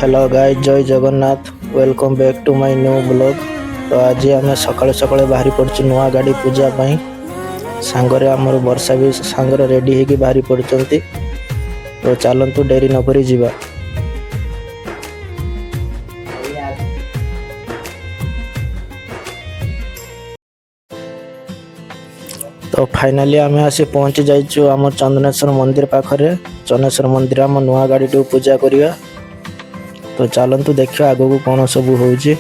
Hello guys, जय Jagannath. Welcome back to my new blog. तो आज आम सकाଳେ सकाळे बाहरी पड़छु नुआ गाड़ी पूजा पाई। सांगरे आमर वर्षा भी सांगरे रेडी होगी बाहरी पड़चंती। तो चलतु डेरी न करी जीवा। तो फाइनाली आम आसी पहुँची जाइछु आम चंदनेश्वर मंदिर पाखरे। चंदनेश्वर मंदिर आम नुआ गाड़ी पूजा करिया। तो चलतु देखियो आगो को कौन सब होउची।